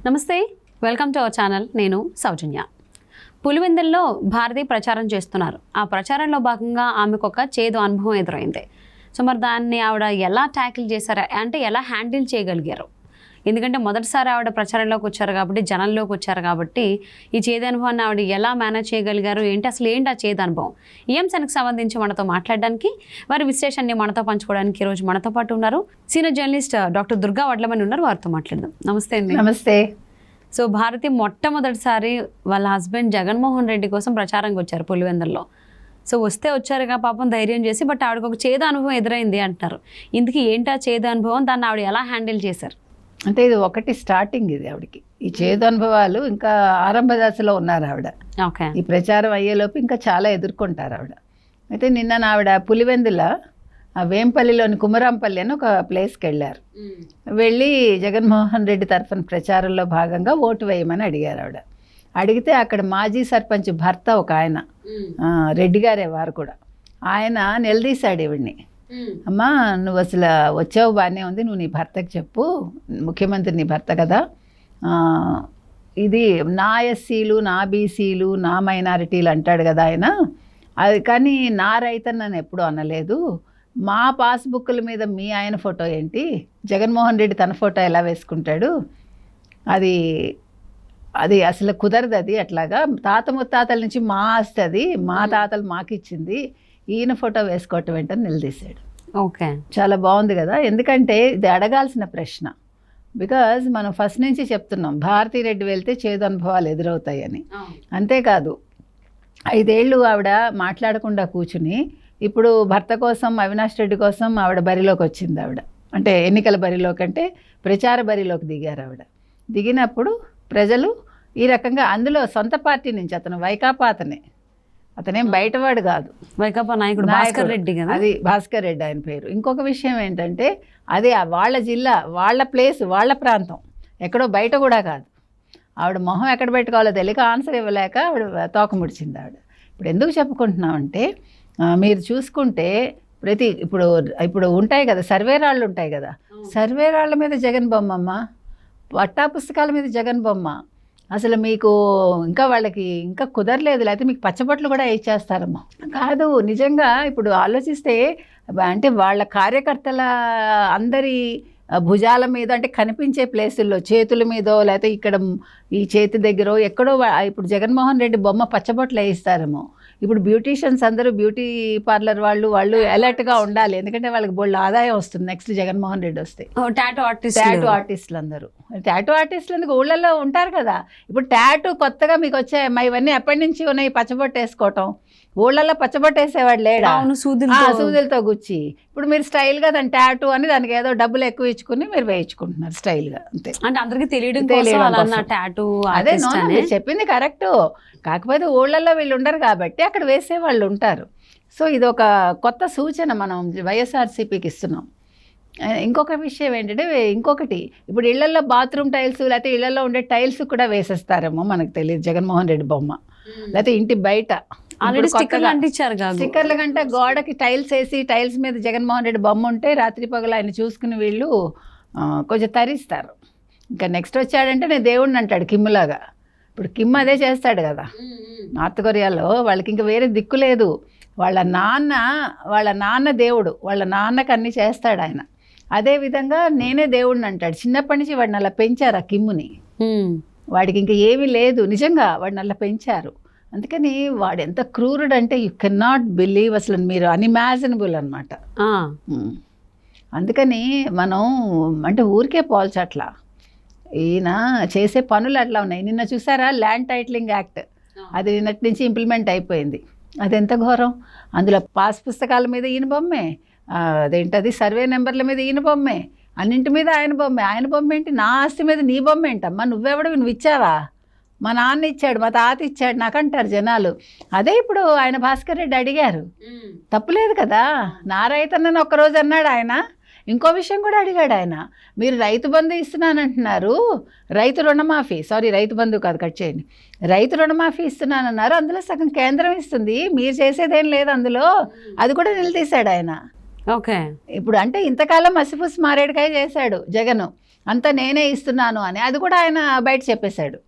నమస్తే, welcome to our channel. నేను సౌజన్య. పులివెందుల్లో భారతి ప్రచారం చేస్తున్నారు. ఆ ప్రచారంలో భాగంగా ఆమెకు ఒక చేదు అనుభవం ఎదురైంది. సో మరి దాన్ని ఆవిడ ఎలా ట్యాకిల్ చేశారు, అంటే ఎలా హ్యాండిల్ చేయగలిగారు? ఎందుకంటే మొదటిసారి ఆవిడ ప్రచారంలోకి వచ్చారు కాబట్టి, జనంలోకి వచ్చారు కాబట్టి ఈ చేదు అనుభవాన్ని ఆవిడ ఎలా మేనేజ్ చేయగలిగారు, ఏంటి ఆ చేదు అనుభవం? ఈ అంశానికి సంబంధించి మనతో మాట్లాడడానికి, వారి విశ్లేషణని మనతో పంచుకోవడానికి ఈరోజు మనతో పాటు ఉన్నారు సీనియర్ జర్నలిస్ట్ డాక్టర్ దుర్గా వడ్లమని ఉన్నారు. వారితో మాట్లాడదాం. నమస్తే అండి. నమస్తే. సో భారతి మొట్టమొదటిసారి వాళ్ళ హస్బెండ్ జగన్మోహన్ రెడ్డి కోసం ప్రచారంకి వచ్చారు పులివెందుల్లో. సో వచ్చారుగా పాపం ధైర్యం చేసి, బట్ ఆవిడకు ఒక చేదు అనుభవం ఎదురైంది అంటారు. ఇందుకు ఏంటి ఆ చేదు అనుభవం, దాన్ని ఆవిడ ఎలా హ్యాండిల్ చేశారు? అంటే ఇది ఒకటి స్టార్టింగ్, ఇది ఆవిడకి ఈ చేదు అనుభవాలు ఇంకా ఆరంభ దశలో ఉన్నారు ఆవిడ. ఓకే. ఈ ప్రచారం అయ్యేలోపు ఇంకా చాలా ఎదుర్కొంటారు ఆవిడ. అయితే నిన్న ఆవిడ పులివెందుల వేంపల్లిలోని కుమరాంపల్లి అని ఒక ప్లేస్కి వెళ్ళారు. వెళ్ళి జగన్మోహన్ రెడ్డి తరఫున ప్రచారంలో భాగంగా ఓటు వేయమని అడిగారు ఆవిడ. అడిగితే అక్కడ మాజీ సర్పంచ్ భర్త ఒక ఆయన, రెడ్డి గారే వారు కూడా, ఆయన నిలదీశాడు ఈవిడ్ని. అమ్మా, నువ్వు అసలు వచ్చావు బాగానే ఉంది, నువ్వు నీ భర్తకి చెప్పు, ముఖ్యమంత్రి నీ భర్త కదా, ఇది నా ఎస్సీలు, నా బీసీలు, నా మైనారిటీలు అంటాడు కదా ఆయన, అది కానీ నా రైతన్నని ఎప్పుడూ అనలేదు. మా పాస్బుక్ల మీద మీ ఆయన ఫోటో ఏంటి, జగన్మోహన్ రెడ్డి తన ఫోటో ఎలా వేసుకుంటాడు, అది అది అసలు కుదరదు, అది అట్లాగా తాత ముత్తాతల నుంచి మా ఆస్తి, అది మా తాతలు మాకు ఇచ్చింది, ఈయన ఫోటో వేసుకోవటం ఏంటని నిలదీశాడు. ఓకే, చాలా బాగుంది కదా. ఎందుకంటే ఇది అడగాల్సిన ప్రశ్న. బికాజ్ మనం ఫస్ట్ నుంచి చెప్తున్నాం భారతీ రెడ్డి వెళ్తే చేదు అనుభవాలు ఎదురవుతాయని. అంతేకాదు 5 ఏళ్ళు ఆవిడ మాట్లాడకుండా కూర్చుని ఇప్పుడు భర్త కోసం, అవినాష్ రెడ్డి కోసం ఆవిడ బరిలోకి వచ్చింది. ఆవిడ అంటే ఎన్నికల బరిలోకి, అంటే ప్రచార బరిలోకి దిగారు ఆవిడ. దిగినప్పుడు ప్రజలు ఈ రకంగా, అందులో సొంత పార్టీ నుంచి, అతను వైకాపా, అతనేం బయటవాడు కాదు, వైకాపా నాయకుడు భాస్కర్ రెడ్డి కదా, అది భాస్కర్ రెడ్డి ఆయన పేరు. ఇంకొక విషయం ఏంటంటే అది వాళ్ళ జిల్లా, వాళ్ళ ప్లేస్, వాళ్ళ ప్రాంతం, ఎక్కడో బయట కూడా కాదు. ఆవిడ మొహం ఎక్కడ పెట్టుకోవాలో తెలియక ఆన్సర్ ఇవ్వలేక ఆవిడ తోక ముడిచింది ఆవిడ. ఇప్పుడు ఎందుకు చెప్పుకుంటున్నామంటే, మీరు చూసుకుంటే ఇప్పుడు ఉంటాయి కదా సర్వే రాళ్ళు ఉంటాయి కదా, సర్వే రాళ్ళ మీద జగన్ బొమ్మమ్మ, పట్టా పుస్తకాల మీద జగన్ బొమ్మ. అసలు మీకు ఇంకా వాళ్ళకి ఇంకా కుదరలేదు, లేకపోతే మీకు పచ్చబొట్లు కూడా ఇచ్చేస్తారమ్మా. కాదు, నిజంగా ఇప్పుడు ఆలోచిస్తే, అంటే వాళ్ళ కార్యకర్తల అందరి భుజాల మీద, అంటే కనిపించే ప్లేసుల్లో చేతుల మీదో, లేకపోతే ఇక్కడ ఈ చేతి దగ్గర ఎక్కడో ఇప్పుడు జగన్మోహన్ రెడ్డి బొమ్మ పచ్చబొట్లు వేయిస్తారేమో. ఇప్పుడు బ్యూటీషియన్స్ అందరూ, బ్యూటీ పార్లర్ వాళ్ళు అలర్ట్గా ఉండాలి, ఎందుకంటే వాళ్ళకి బోల్డ్ ఆదాయం వస్తుంది నెక్స్ట్ జగన్మోహన్ రెడ్డి వస్తే. టాటూ ఆర్టిస్టులు అందరూ, టాటూ ఆర్టిస్టులు ఎందుకు ఊళ్ళల్లో ఉంటారు కదా. ఇప్పుడు టాటూ కొత్తగా మీకు వచ్చాయమ్మా, ఇవన్నీ ఎప్పటి నుంచి ఉన్నాయి, పచ్చబొట్టు వేసుకోవటం. ఊళ్ళల్లో పచ్చబొట్టు వేసేవాడు లేడా, సూదులతో గుచ్చి. ఇప్పుడు మీరు స్టైల్గా దాని టాటూ అని దానికి ఏదో డబ్బులు ఎక్కువ ఇచ్చుకుని మీరు వేయించుకుంటున్నారు స్టైల్గా, అంతే. అంటే అందరికీ తెలియడం, అదే మీరు చెప్పింది కరెక్ట్. కాకపోతే ఊళ్ళల్లో వీళ్ళు ఉండరు కాబట్టి అక్కడ వేసే వాళ్ళు ఉంటారు. సో ఇది ఒక కొత్త సూచన మనం వైఎస్ఆర్సీపీకి ఇస్తున్నాం. ఇంకొక విషయం ఏంటంటే, ఇప్పుడు ఇళ్లలో బాత్రూమ్ టైల్స్, లేకపోతే ఇళ్లలో ఉండే టైల్స్ కూడా వేసేస్తారేమో మనకు తెలియదు జగన్మోహన్ రెడ్డి బొమ్మ. లేకపోతే ఇంటి బయట స్టిక్కర్ల కంటే గోడకి టైల్స్ వేసి, టైల్స్ మీద జగన్మోహన్ రెడ్డి బొమ్మ ఉంటే రాత్రి పగలు ఆయన చూసుకుని వీళ్ళు కొంచెం తరిస్తారు. ఇంకా నెక్స్ట్ వచ్చాడంటే నేను దేవుడిని అంటాడు కిమ్ములాగా. ఇప్పుడు కిమ్ అదే చేస్తాడు కదా నార్త్ కొరియాలో. వాళ్ళకి ఇంకా వేరే దిక్కు లేదు. వాళ్ళ నాన్న దేవుడు, వాళ్ళ నాన్నకు అన్నీ చేస్తాడు ఆయన. అదేవిధంగా నేనే దేవుడిని అంటాడు. చిన్నప్పటి నుంచి వాడిని అలా పెంచారు ఆ కిమ్ముని. వాడికి ఇంకా ఏమీ లేదు, నిజంగా వాడిని అలా పెంచారు. అందుకని వాడు ఎంత క్రూరుడు అంటే యూ కెన్ నాట్ బిలీవ్, అసలు మీరు అన్ఇమాజినబుల్ అనమాట. అందుకని మనం అంటే ఊరికే పోల్చట్లా, ఈయన చేసే పనులు అట్లా ఉన్నాయి. నిన్న చూసారా ల్యాండ్ టైటిలింగ్ యాక్ట్, అది నిన్నటి నుంచి ఇంప్లిమెంట్ అయిపోయింది. అది ఎంత ఘోరం. అందులో పాస్ పుస్తకాల మీద ఈయన బొమ్మే, అదేంటది సర్వే నెంబర్ల మీద ఈయన బొమ్మే, అన్నింటి మీద ఆయన బొమ్మే. ఆయన బొమ్మ ఏంటి, నా ఆస్తి మీద నీ బొమ్మ ఏంటమ్మా, నువ్వెవడు, నువ్వు ఇచ్చావా, మా నాన్న ఇచ్చాడు, మా తాత ఇచ్చాడు నాకంటారు జనాలు. అదే ఇప్పుడు ఆయన భాస్కర్ రెడ్డి అడిగారు, తప్పులేదు కదా. నా రైతన్నని ఒక్కరోజు అన్నాడు ఆయన. ఇంకో విషయం కూడా అడిగాడు ఆయన, మీరు రైతు బంధు ఇస్తున్నానంటున్నారు, రైతు రుణమాఫీ, రైతు బంధు కాదు, కట్ చేయండి, రైతు రుణమాఫీ ఇస్తున్నానన్నారు, అందులో సగం కేంద్రం ఇస్తుంది, మీరు చేసేదేం లేదు అందులో, అది కూడా నిలదీశాడు ఆయన. ఓకే. ఇప్పుడు అంటే ఇంతకాలం మసిపూసి మారేడుకాయ చేశాడు జగన్, అంతా నేనే ఇస్తున్నాను అని, అది కూడా ఆయన బయట చెప్పేశాడు.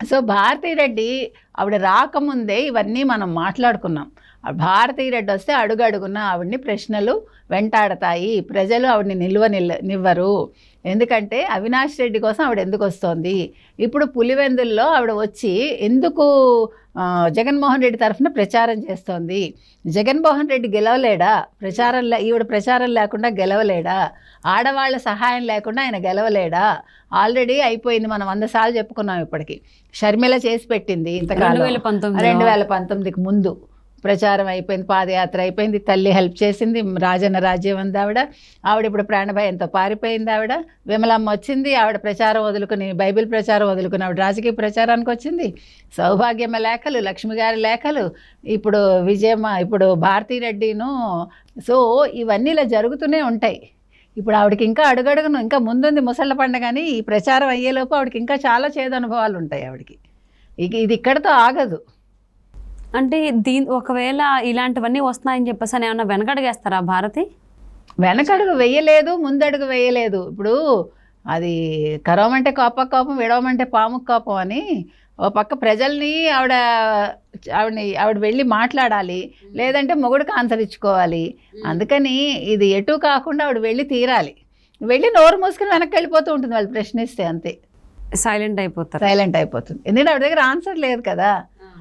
సో భారతీరెడ్డి ఆవిడ రాకముందే ఇవన్నీ మనం మాట్లాడుకున్నాం. భారతీరెడ్డి వస్తే అడుగడుగున ఆవిడ్ని ప్రశ్నలు వెంటాడతాయి, ప్రజలు ఆవిడని నివ్వరు. ఎందుకంటే అవినాష్ రెడ్డి కోసం ఆవిడ ఎందుకు వస్తోంది, ఇప్పుడు పులివెందుల్లో ఆవిడ వచ్చి ఎందుకు జగన్మోహన్ రెడ్డి తరఫున ప్రచారం చేస్తోంది, జగన్మోహన్ రెడ్డి గెలవలేడా, ఈవిడ ప్రచారం లేకుండా గెలవలేడా, ఆడవాళ్ళ సహాయం లేకుండా ఆయన గెలవలేడా, ఆల్రెడీ అయిపోయింది, మనం 100 సార్లు చెప్పుకున్నాం ఇప్పటికి. షర్మిల చేసి పెట్టింది ఇంతకాలం 2019కి ముందు ప్రచారం అయిపోయింది, పాదయాత్ర అయిపోయింది, తల్లి హెల్ప్ చేసింది, రాజన్న రాజ్యం ఉంది ఆవిడ ఇప్పుడు ప్రాణభయంతో పారిపోయింది. విమలమ్మ వచ్చింది, ఆవిడ ప్రచారం వదులుకుని, బైబిల్ ప్రచారం వదులుకుని ఆవిడ రాజకీయ ప్రచారానికి వచ్చింది. సౌభాగ్యమ్మ లేఖలు, లక్ష్మి గారి లేఖలు, ఇప్పుడు ఇప్పుడు భారతీరెడ్డిను. సో ఇవన్నీ ఇలా జరుగుతూనే ఉంటాయి. ఇప్పుడు ఆవిడకి ఇంకా అడుగడుగును ఇంకా ముందుంది ముసళ్ళ పండుగ, కానీ ఈ ప్రచారం అయ్యేలోపు ఆవిడకి ఇంకా చాలా చేదు అనుభవాలు ఉంటాయి ఆవిడకి. ఇది ఇక్కడతో ఆగదు. అంటే ఒకవేళ ఇలాంటివన్నీ వస్తున్నాయని చెప్పేసి అని ఏమన్నా వెనకడుగేస్తారా భారతి? వెనకడుగు వేయలేదు, ముందడుగు వేయలేదు. ఇప్పుడు అది కరవమంటే కోపం, విడవమంటే పాముకు కోపం అని ఓ పక్క ప్రజల్ని ఆవిడ వెళ్ళి మాట్లాడాలి, లేదంటే మొగుడికి ఆన్సర్ ఇచ్చుకోవాలి. అందుకని ఇది ఎటు కాకుండా ఆవిడ వెళ్ళి తీరాలి. వెళ్ళి నోరు మూసుకుని వెనక్కి వెళ్ళిపోతూ ఉంటుంది వాళ్ళు ప్రశ్నిస్తే, అంతే. సైలెంట్ అయిపోతుంది. ఎందుకంటే ఆవిడ దగ్గర ఆన్సర్ లేదు కదా.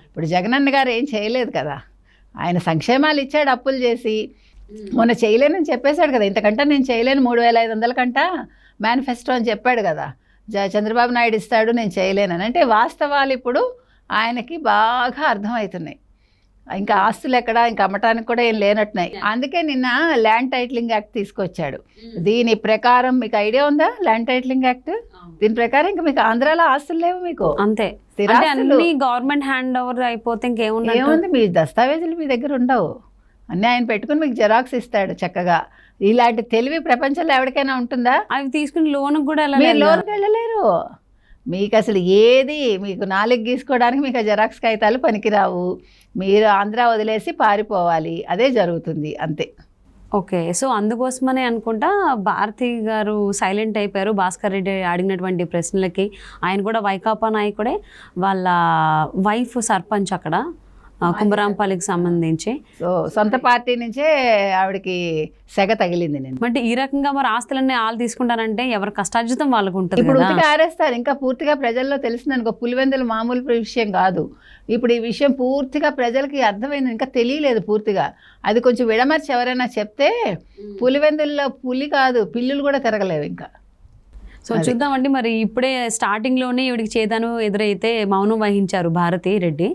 ఇప్పుడు జగనన్న గారు ఏం చేయలేదు కదా, ఆయన సంక్షేమాలు ఇచ్చాడు అప్పులు చేసి, మొన్న చేయలేనని చెప్పేశాడు కదా, ఇంతకంటే నేను చేయలేను 3500 కంట మేనిఫెస్టో అని చెప్పాడు కదా. చంద్రబాబు నాయుడు ఇస్తాడు, నేను చేయలేనని. అంటే వాస్తవాలు ఇప్పుడు ఆయనకి బాగా అర్థమవుతున్నాయి. ఇంకా ఆస్తులు ఎక్కడ ఇంకా అమ్మటానికి కూడా ఏం లేనట్టున్నాయి. అందుకే నిన్న ల్యాండ్ టైటిలింగ్ యాక్ట్ తీసుకొచ్చాడు. దీని ప్రకారం మీకు ఐడియా ఉందా? ల్యాండ్ టైటిలింగ్ యాక్ట్ దీని ప్రకారం ఇంకా మీకు ఆంధ్రాలో ఆస్తులు లేవు, మీకు అంతే. గవర్నమెంట్ హ్యాండ్ ఓవర్ అయిపోతే ఇంకేముంది, మీ దస్తావేజులు మీ దగ్గర ఉండవు, అన్నీ ఆయన పెట్టుకుని మీకు జెరాక్స్ ఇస్తాడు చక్కగా. ఇలాంటి తెలివి ప్రపంచంలో ఎవరికైనా ఉంటుందా? అవి తీసుకుని లోన్కి కూడా లోన్కి వెళ్ళలేరు. మీకు అసలు ఏది మీకు 4 గీసుకోవడానికి మీకు ఆ జెరాక్స్ కాగితాలు పనికిరావు. మీరు ఆంధ్ర వదిలేసి పారిపోవాలి, అదే జరుగుతుంది, అంతే. ఓకే. సో అందుకోసమనే అనుకుంటా భారతి గారు సైలెంట్ అయిపోయారు భాస్కర్ రెడ్డి అడిగినటువంటి ప్రశ్నలకి. ఆయన కూడా వైకాపా నాయకుడే, వాళ్ళ వైఫ్ సర్పంచ్ అక్కడ కుమరాంపల్లికి సంబంధించి. సో సొంత పార్టీ నుంచే ఆవిడకి సెగ తగిలింది. నేను అంటే ఈ రకంగా మరి ఆస్తులన్నీ వాళ్ళు తీసుకుంటారంటే ఎవరి కష్టార్జితం వాళ్ళకు ఉంటుంది. ఇప్పుడు ఉతిగా ఆరేస్తారు. ఇంకా పూర్తిగా ప్రజల్లో తెలిసిందనుకో, పులివెందులు మామూలు విషయం కాదు. ఇప్పుడు ఈ విషయం పూర్తిగా ప్రజలకి అర్థమైంది, ఇంకా తెలియలేదు పూర్తిగా. అది కొంచెం విడమర్చి ఎవరైనా చెప్తే పులివెందుల్లో పులి కాదు పిల్లులు కూడా తిరగలేవు ఇంకా. సో చూద్దామండి, మరి ఇప్పుడే స్టార్టింగ్లోనే ఈవిడికి చేదాను ఎదురైతే మౌనం వహించారు భారతి రెడ్డి.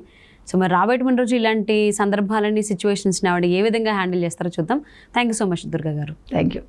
సో మరి రాబోయేటువంటి రోజు ఇలాంటి సందర్భాలని, సిచ్యువేషన్స్ని ఆవిడ ఏ విధంగా హ్యాండిల్ చేస్తారో చూద్దాం. Thank you so much Durga గారు. Thank you.